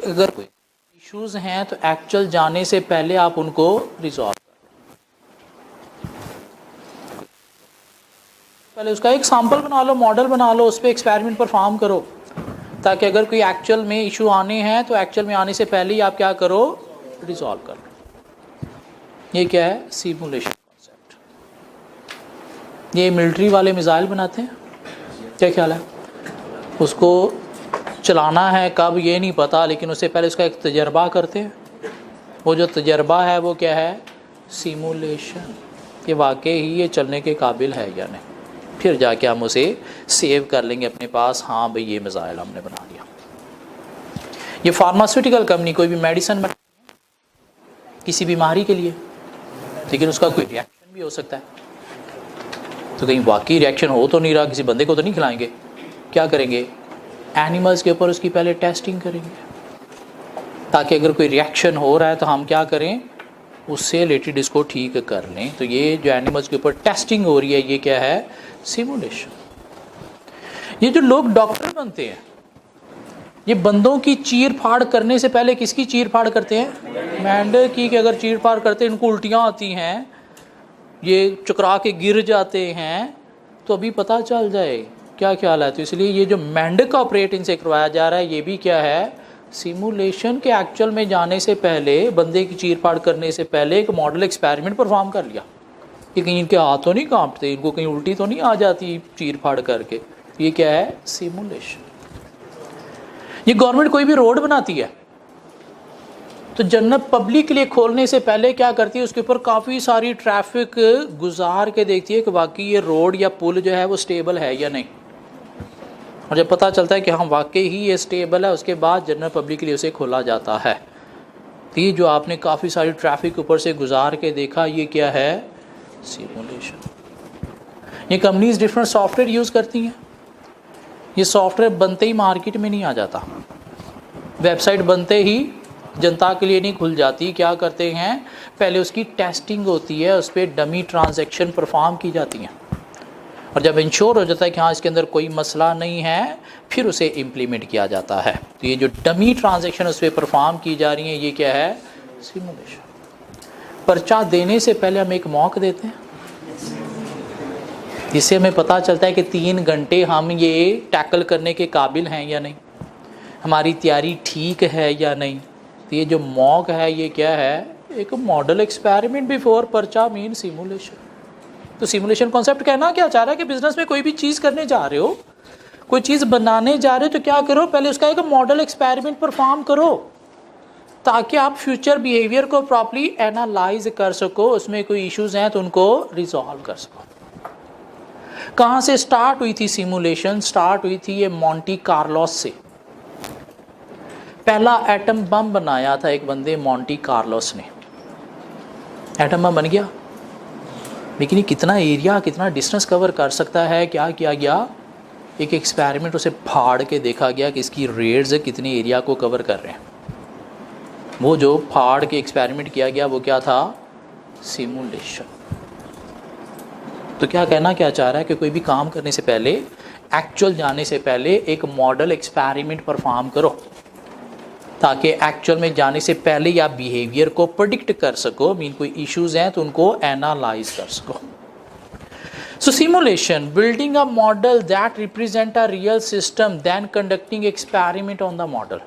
अगर कोई इश्यूज़ हैं तो एक्चुअल जाने से पहले आप उनको रिजॉल्व कर लो। पहले उसका एक सैम्पल बना लो, मॉडल बना लो, उस पर एक्सपेरिमेंट परफॉर्म करो, ताकि अगर कोई एक्चुअल में इशू आने हैं तो एक्चुअल में आने से पहले ही आप क्या करो, रिजॉल्व कर लो। ये क्या है, सिमुलेशन कॉन्सेप्ट। ये मिलिट्री वाले मिसाइल बनाते हैं, क्या ख्याल है, उसको चलाना है कब ये नहीं पता, लेकिन उससे पहले उसका एक तजर्बा करते हैं। वो जो तजर्बा है वो क्या है, सिमुलेशन, कि वाकई ही ये चलने के काबिल है या नहीं। फिर जाके हम उसे सेव कर लेंगे अपने पास, हाँ भाई ये मिसाइल हमने बना लिया। ये फार्मास्यूटिकल कंपनी कोई भी मेडिसिन बना किसी बीमारी के लिए, लेकिन उसका कोई रिएक्शन भी हो सकता है, तो कहीं वाकई रिएक्शन हो तो नहीं रहा, किसी बंदे को तो नहीं खिलाएंगे, क्या करेंगे, एनिमल्स के ऊपर उसकी पहले टेस्टिंग करेंगे, ताकि अगर कोई रिएक्शन हो रहा है तो हम क्या करें, उससे रिलेटेड इसको ठीक कर लें। तो ये जो एनिमल्स के ऊपर टेस्टिंग हो रही है, ये क्या है, सिमुलेशन। ये जो लोग डॉक्टर बनते हैं, ये बंदों की चीर फाड़ करने से पहले किसकी चीर फाड़ करते हैं, मेंढक की। कि अगर चीर फाड़ करते हैं, इनको उल्टियाँ आती हैं, ये चकरा के गिर जाते हैं, तो अभी पता चल जाए, क्या ख्याल है। तो इसलिए ये जो मेंढक का ऑपरेट इनसे करवाया जा रहा है, ये भी क्या है, सिमुलेशन के एक्चुअल में जाने से पहले, बंदे की चीर फाड़ करने से पहले एक मॉडल एक्सपेरिमेंट परफॉर्म कर लिया कि कहीं इनके हाथ तो नहीं कांपते, इनको कहीं उल्टी तो नहीं आ जाती चीर फाड़ करके। ये क्या है, सिमुलेशन। ये गवर्नमेंट कोई भी रोड बनाती है तो जनरल पब्लिक के लिए खोलने से पहले क्या करती है, उसके ऊपर काफ़ी सारी ट्रैफिक गुजार के देखती है कि वाकई ये रोड या पुल जो है वो स्टेबल है या नहीं। और जब पता चलता है कि हाँ वाकई ही ये स्टेबल है, उसके बाद जनरल पब्लिक के लिए उसे खोला जाता है। तो ये जो आपने काफ़ी सारी ट्रैफिक ऊपर से गुजार के देखा, ये क्या है, सिमुलेशन। ये कंपनीज डिफरेंट सॉफ्टवेयर यूज़ करती हैं। ये सॉफ्टवेयर बनते ही मार्केट में नहीं आ जाता, वेबसाइट बनते ही जनता के लिए नहीं खुल जाती। क्या करते हैं, पहले उसकी टेस्टिंग होती है, उस पर डमी ट्रांजैक्शन परफॉर्म की जाती हैं, और जब इंश्योर हो जाता है कि हाँ इसके अंदर कोई मसला नहीं है, फिर उसे इम्प्लीमेंट किया जाता है। तो ये जो डमी ट्रांजैक्शन उस पर परफॉर्म की जा रही हैं, ये क्या है, सिमुलेशन। पर्चा देने से पहले हम एक मॉक देते हैं, जिससे हमें पता चलता है कि 3 घंटे हम ये टैकल करने के काबिल हैं या नहीं, हमारी तैयारी ठीक है या नहीं। तो ये जो मॉक है, ये क्या है, एक मॉडल एक्सपेरिमेंट बिफोर पर्चा मीन सिमुलेशन। तो सिमुलेशन कॉन्सेप्ट कहना क्या चाह रहा है कि बिजनेस में कोई भी चीज़ करने जा रहे हो, कोई चीज़ बनाने जा रहे हो, तो क्या करो, पहले उसका एक मॉडल एक्सपेरिमेंट परफॉर्म करो, ताकि आप फ्यूचर बिहेवियर को प्रॉपर्ली एनालाइज कर सको, उसमें कोई इश्यूज हैं तो उनको रिजॉल्व कर सको। कहाँ से स्टार्ट हुई थी सिमुलेशन, स्टार्ट हुई थी ये मॉन्टी कार्लोस से। पहला एटम बम बनाया था एक बंदे मॉन्टी कार्लोस ने, एटम बम बन गया, लेकिन ये कितना एरिया, कितना डिस्टेंस कवर कर सकता है, क्या किया गया, एक एक्सपेरिमेंट उसे फाड़ के देखा गया कि इसकी रेड्स कितने एरिया को कवर कर रहे हैं। वो जो फाड़ के एक्सपेरिमेंट किया गया वो क्या था, सिमुलेशन। तो क्या कहना क्या चाह रहा है कि कोई भी काम करने से पहले, एक्चुअल जाने से पहले एक मॉडल एक्सपेरिमेंट परफॉर्म करो, ताकि एक्चुअल में जाने से पहले या बिहेवियर को प्रेडिक्ट कर सको, मीन कोई इश्यूज हैं तो उनको एनालाइज कर सको। So simulation, building a model that represent a real system, then conducting experiment on the model,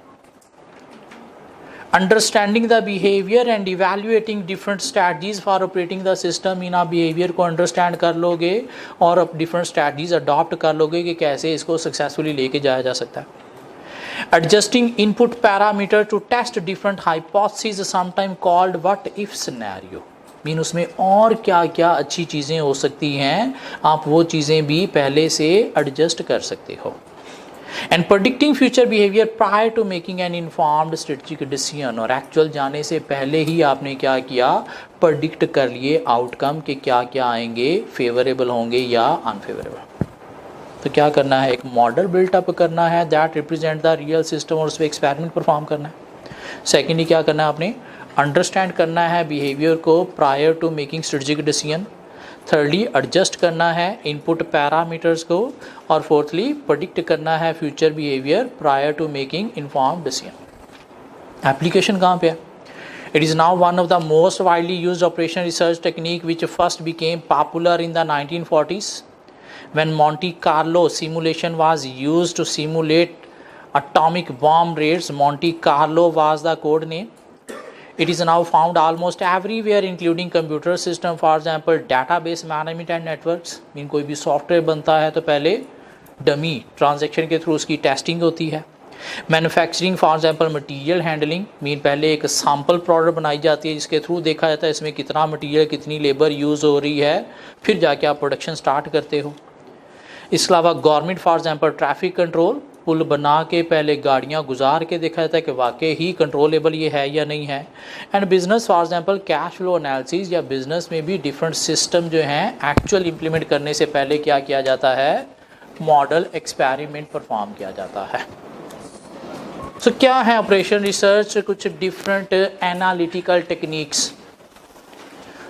understanding the behaviour and evaluating different strategies for operating the system. इन आप बिहेवियर को understand कर लोगे और डिफरेंट स्ट्रैटेजीज अडॉप्ट कर लोगे कि कैसे इसको सक्सेसफुली लेके जाया जा सकता है। Adjusting input parameter to test different hypotheses, sometimes called what if scenario, mean उसमें और क्या क्या अच्छी चीज़ें हो सकती हैं, आप वो चीज़ें भी पहले से एडजस्ट कर सकते हो। And predicting future behaviour prior to making an informed strategic decision, और एक्चुअल जाने से पहले ही आपने क्या किया, प्रेडिक्ट कर लिए आउटकम के क्या क्या आएंगे, फेवरेबल होंगे या अनफेवरेबल। तो क्या करना है, एक मॉडल बिल्टअप करना है that represent the real system, और उस पर एक्सपेरिमेंट परफॉर्म करना है। सेकेंडली क्या करना है, आपने अंडरस्टैंड करना है बिहेवियर को prior to making strategic decision. Thirdly adjust करना है इनपुट पैरामीटर्स को, और फोर्थली प्रेडिक्ट करना है future behaviour prior to making informed decision. Application कहाँ पे है? It is now one of the most widely used operation research technique which first became popular in the 1940s When Monte Carlo simulation was used to simulate atomic bomb rates, Monte Carlo was the code name. It is now found almost everywhere including computer system, for example database management and networks. Mean कोई भी software बनता है तो पहले dummy transaction के through उसकी testing होती है. Manufacturing for example material handling, mean पहले एक सैम्पल प्रोडक्ट बनाई जाती है जिसके थ्रू देखा जाता है इसमें कितना मटेरियल कितनी लेबर यूज़ हो रही है, फिर जाके आप प्रोडक्शन स्टार्ट करते हो. इसके अलावा government for example traffic control, पुल बना के पहले गाड़ियाँ गुजार के देखा जाता है कि वाकई ही कंट्रोलेबल ये है या नहीं है. And business for example cash flow analysis, या बिजनेस में भी डिफरेंट सिस्टम जो हैं एक्चुअल इंप्लीमेंट करने से पहले क्या किया जाता है, मॉडल एक्सपेरिमेंट परफॉर्म किया जाता है. सो क्या है ऑपरेशन रिसर्च, कुछ डिफरेंट एनालिटिकल टेक्निक्स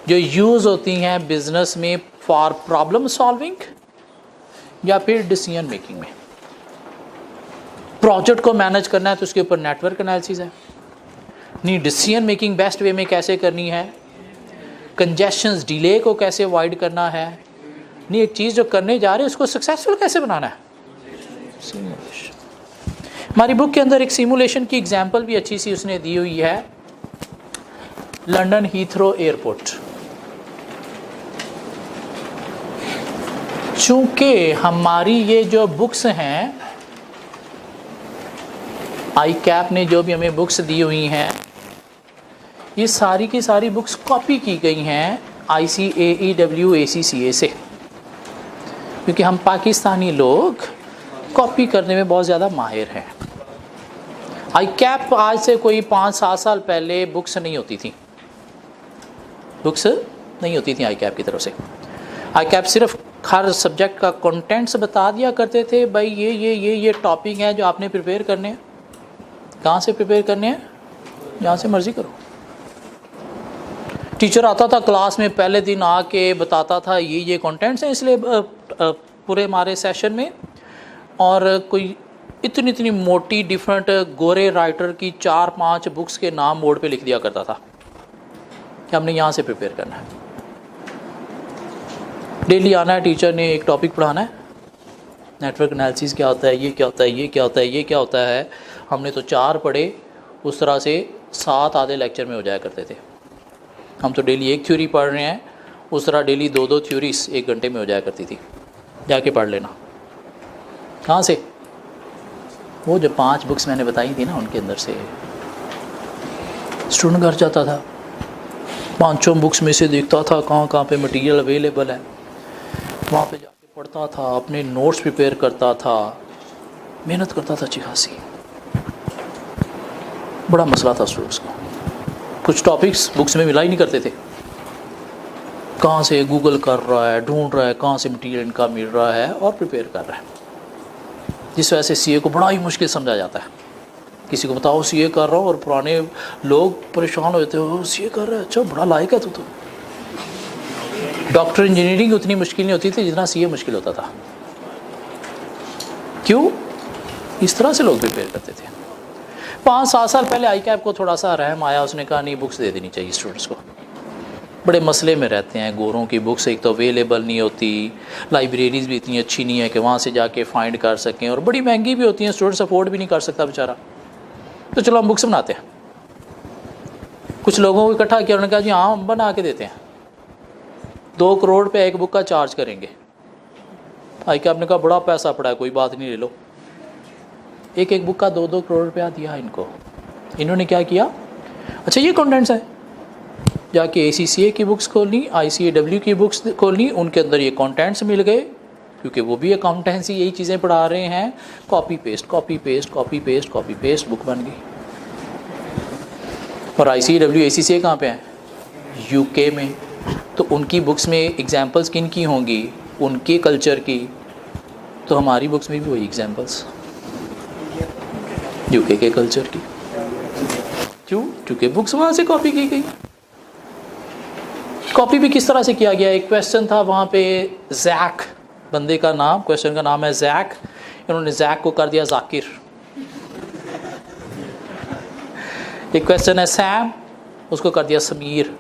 जो यूज़ होती हैं बिजनेस में फॉर प्रॉब्लम सॉल्विंग या फिर डिसीजन मेकिंग में. प्रोजेक्ट को मैनेज करना है तो उसके ऊपर नेटवर्क एनालिसिस है. नहीं, डिसीजन मेकिंग बेस्ट वे में कैसे करनी है, कंजेशंस डिले को कैसे अवॉइड करना है, नहीं एक चीज़ जो करने जा रहे हैं उसको सक्सेसफुल कैसे बनाना है. हमारी बुक के अंदर एक सिमुलेशन की एग्जांपल भी अच्छी सी उसने दी हुई है, लंदन हीथ्रो एयरपोर्ट. चूंकि हमारी ये जो बुक्स हैं, ICAP ने जो भी हमें बुक्स दी हुई हैं, ये सारी की सारी बुक्स कॉपी की गई हैं ICAEW ACCA से, क्योंकि हम पाकिस्तानी लोग कॉपी करने में बहुत ज़्यादा माहिर हैं. ICAP आज से कोई 5-7 साल पहले बुक्स नहीं होती थी, बुक्स नहीं होती थी ICAP की तरफ से. ICAP सिर्फ हर सब्जेक्ट का कंटेंट्स बता दिया करते थे, भाई ये टॉपिक है जो आपने प्रिपेयर करने हैं. कहाँ से प्रिपेयर करने हैं, जहाँ से मर्ज़ी करो. टीचर आता था क्लास में, पहले दिन आके बताता था ये कंटेंट्स हैं इसलिए पूरे हमारे सेशन में, और कोई इतनी मोटी डिफरेंट गोरे राइटर की 4-5 बुक्स के नाम बोर्ड पे लिख दिया करता था कि हमने यहाँ से प्रिपेयर करना है. डेली आना है, टीचर ने एक टॉपिक पढ़ाना है, नेटवर्क एनालिसिस क्या होता है, ये क्या होता है, ये क्या होता है, ये क्या होता है. हमने तो 4 पढ़े, उस तरह से 7 आधे लेक्चर में हो जाया करते थे. हम तो डेली एक थ्योरी पढ़ रहे हैं, उस तरह डेली 2-2 थ्योरीज 1 घंटे में हो जाया करती थी. जाके पढ़ लेना. कहाँ से, वो जो 5 बुक्स मैंने बताई थी ना, उनके अंदर से स्टूडेंट घर जाता था, 5 बुक्स में से देखता था कहाँ पे मटेरियल अवेलेबल है, वहाँ पे जाके पढ़ता था, अपने नोट्स प्रिपेयर करता था, मेहनत करता था अच्छी खासी. बड़ा मसला था स्टूडेंट्स को, कुछ टॉपिक्स बुक्स में मिला ही नहीं करते थे. कहाँ से गूगल कर रहा है, ढूंढ रहा है कहाँ से मटेरियल इनका मिल रहा है और प्रिपेयर कर रहा है, जिस वजह से सीए को बड़ा ही मुश्किल समझा जाता है. किसी को बताओ सीए कर रहा हो और पुराने लोग परेशान हो जाते हो, सीए कर रहा है, अच्छा बड़ा लायक है तू तो. डॉक्टर इंजीनियरिंग उतनी मुश्किल नहीं होती थी जितना सीए मुश्किल होता था. क्यों, इस तरह से लोग प्रिपेयर करते थे. 5-7 साल पहले ICAP को थोड़ा सा रहम आया, उसने कहा नहीं बुक्स दे देनी चाहिए स्टूडेंट्स को, बड़े मसले में रहते हैं. गोरों की बुक्स एक तो अवेलेबल नहीं होती, लाइब्रेरीज़ भी इतनी अच्छी नहीं है कि वहाँ से जाके फाइंड कर सकें, और बड़ी महंगी भी होती हैं, स्टूडेंट्स अफोर्ड भी नहीं कर सकता बेचारा. तो चलो हम बुक्स बनाते हैं. कुछ लोगों को इकट्ठा किया, उन्होंने कहा जी हाँ हम बना के देते हैं, 2 करोड़ पे एक बुक का चार्ज करेंगे. ICAP ने कहा बड़ा पैसा पड़ा है, कोई बात नहीं ले लो. एक बुक का 2-2 करोड़ रुपया दिया इनको. इन्होंने क्या किया, अच्छा ये कंटेंट्स है, जाके ACCA की बुक्स खोलनी, ICAW की बुक्स खोलनी, उनके अंदर ये कंटेंट्स मिल गए, क्योंकि वो भी अकाउंटेंसी यही चीज़ें पढ़ा रहे हैं. Copy paste copy paste copy paste copy paste book बन गई. और ICAW ACCA कहाँ पे है, UK में. तो उनकी बुक्स में एग्जाम्पल्स किन की होंगी, उनके कल्चर की. तो हमारी बुक्स में भी वही एग्जाम्पल्स UK के कल्चर की. क्यों, क्योंकि बुक्स वहाँ से कॉपी की गई. कॉपी भी किस तरह से किया गया, एक क्वेश्चन था वहाँ पे, जैक बंदे का नाम, क्वेश्चन का नाम है जैक, इन्होंने जैक को कर दिया जाकिर. एक क्वेश्चन है सैम, उसको कर दिया समीर.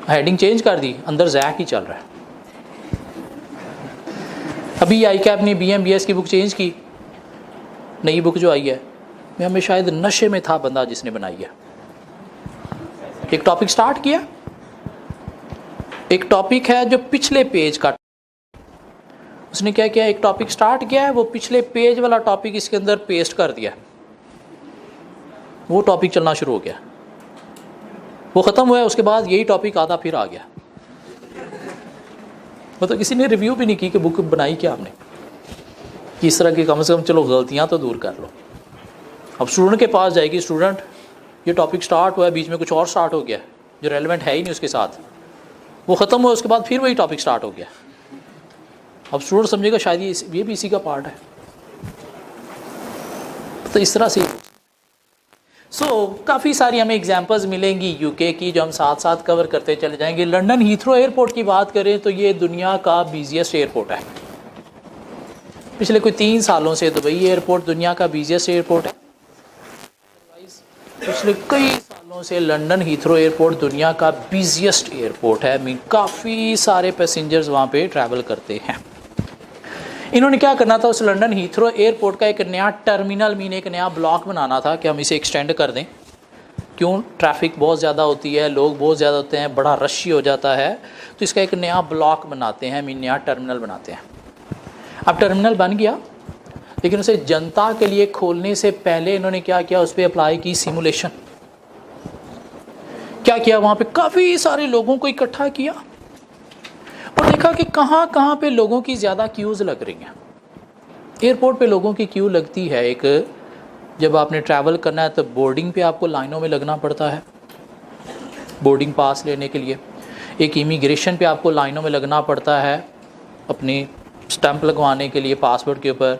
हेडिंग चेंज कर दी, अंदर जैक ही चल रहा है. अभी आई कैप ने BMBS की बुक चेंज की, नई बुक जो आई है, मैं हमें शायद नशे में था बंदा जिसने बनाई है। एक टॉपिक स्टार्ट किया, एक टॉपिक है जो पिछले पेज का, उसने क्या किया, एक टॉपिक स्टार्ट किया है, वो पिछले पेज वाला टॉपिक इसके अंदर पेस्ट कर दिया, वो टॉपिक चलना शुरू हो गया, वो ख़त्म हुआ है, उसके बाद यही टॉपिक आधा फिर आ गया। मतलब किसी ने रिव्यू भी नहीं की कि बुक बनाई क्या आपने, कि इस तरह की कम से कम चलो गलतियाँ तो दूर कर लो। अब स्टूडेंट के पास जाएगी, स्टूडेंट ये टॉपिक स्टार्ट हुआ है, बीच में कुछ और स्टार्ट हो गया जो रेलेवेंट है ही नहीं उसके साथ, वो ख़त्म हुआ, उसके बाद फिर वही टॉपिक स्टार्ट हो गया। अब स्टूडेंट समझेगा शायद ये भी इसी का पार्ट है। तो इस तरह से काफ़ी सारी हमें एग्जांपल्स मिलेंगी यूके की, जो हम साथ साथ कवर करते चले जाएंगे। लंदन हीथ्रो एयरपोर्ट की बात करें तो ये दुनिया का बिजिएस्ट एयरपोर्ट है। पिछले कोई 3 सालों से दुबई एयरपोर्ट दुनिया का बिजिएस्ट एयरपोर्ट है। पिछले कई सालों से लंदन हीथ्रो एयरपोर्ट दुनिया का बिजिएस्ट एयरपोर्ट है। मीन काफ़ी सारे पैसेंजर्स वहाँ पे ट्रैवल करते हैं। इन्होंने क्या करना था, उस लंदन हीथ्रो एयरपोर्ट का एक नया टर्मिनल, मीन एक नया ब्लॉक बनाना था कि हम इसे एक्सटेंड कर दें। क्यों, ट्रैफिक बहुत ज़्यादा होती है, लोग बहुत ज़्यादा होते हैं, बड़ा रश हो जाता है, तो इसका एक नया ब्लॉक बनाते हैं, मीन नया टर्मिनल बनाते हैं। अब टर्मिनल बन गया, लेकिन उसे जनता के लिए खोलने से पहले इन्होंने क्या किया, उस पर अप्लाई की सिमुलेशन। क्या किया, वहाँ पे काफ़ी सारे लोगों को इकट्ठा किया और देखा कि कहाँ कहाँ पे लोगों की ज़्यादा क्यूज़ लग रही हैं। एयरपोर्ट पे लोगों की क्यू लगती है, एक जब आपने ट्रैवल करना है तो बोर्डिंग पे आपको लाइनों में लगना पड़ता है बोर्डिंग पास लेने के लिए। एक इमिग्रेशन पे आपको लाइनों में लगना पड़ता है अपनी स्टैंप लगवाने के लिए पासपोर्ट के ऊपर।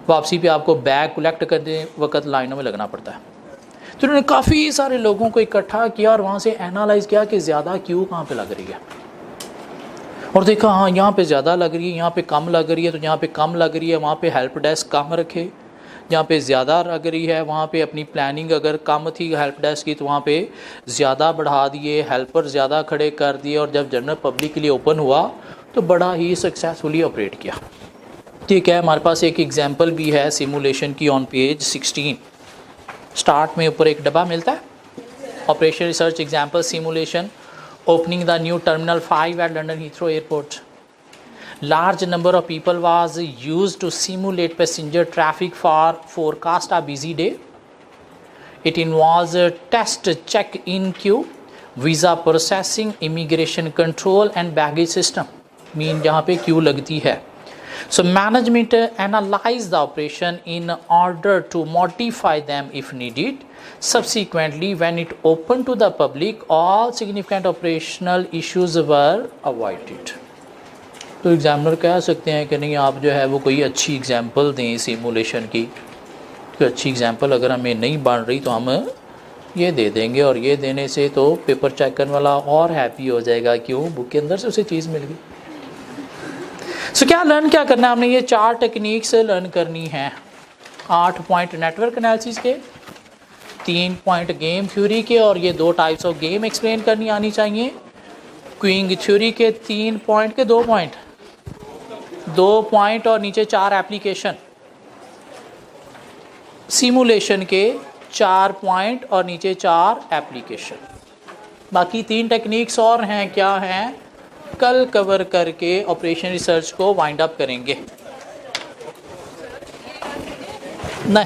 वापसी पे आपको बैग कलेक्ट करने वक्त लाइनों में लगना पड़ता है। तो उन्होंने काफ़ी सारे लोगों को इकट्ठा किया और वहाँ से एनालाइज किया कि ज़्यादा क्यू कहाँ पे लग रही है, और देखा हाँ यहाँ पे ज़्यादा लग रही है, यहाँ पे कम लग रही है, तो यहाँ पे कम लग रही है वहाँ पे हेल्प डेस्क कम रखे, जहाँ पे ज़्यादा लग रही है वहाँ पे अपनी प्लानिंग अगर कम थी हेल्प डेस्क की तो वहाँ पे ज़्यादा बढ़ा दिए, हेल्पर ज़्यादा खड़े कर दिए, और जब जनरल पब्लिक के लिए ओपन हुआ तो बड़ा ही सक्सेसफुली ऑपरेट किया। ठीक है, हमारे पास एक एग्जांपल भी है सिमुलेशन की ऑन पेज 16। स्टार्ट में ऊपर एक डब्बा मिलता है, operation research example simulation opening the new terminal 5 at London Heathrow Airport. Large number of people was used to simulate passenger traffic for forecast a busy day. It involves a test check-in queue, visa processing, immigration control and baggage system. Mean जहाँ पे queue लगती है. So management analyze the operation in order to modify them if needed. Subsequently, when it opened to the public, all significant operational issues were avoided. तो examiner कह सकते हैं कि नहीं आप जो है वो कोई अच्छी एग्जांपल दें सिमुलेशन की, कोई अच्छी एग्जांपल अगर हमें नहीं बन रही तो हम ये दे देंगे, और ये देने से तो पेपर चेक करने वाला और हैप्पी हो जाएगा, क्यों बुक के अंदर से उसे चीज़ मिल गई। सो क्या लर्न क्या करना है हमने, ये 4 टेक्निक्स लर्न करनी है। 8 पॉइंट नेटवर्क एनालिसिस के, 3 पॉइंट गेम थ्योरी के, और ये 2 टाइप्स ऑफ गेम एक्सप्लेन करनी आनी चाहिए। क्विंग थ्योरी के 3 पॉइंट के 2 पॉइंट और नीचे 4 एप्लीकेशन। सिमुलेशन के 4 पॉइंट और नीचे 4 एप्लीकेशन। बाकी 3 टेक्निक्स और हैं, क्या हैं, कल कवर करके ऑपरेशन रिसर्च को वाइंड अप करेंगे। नहीं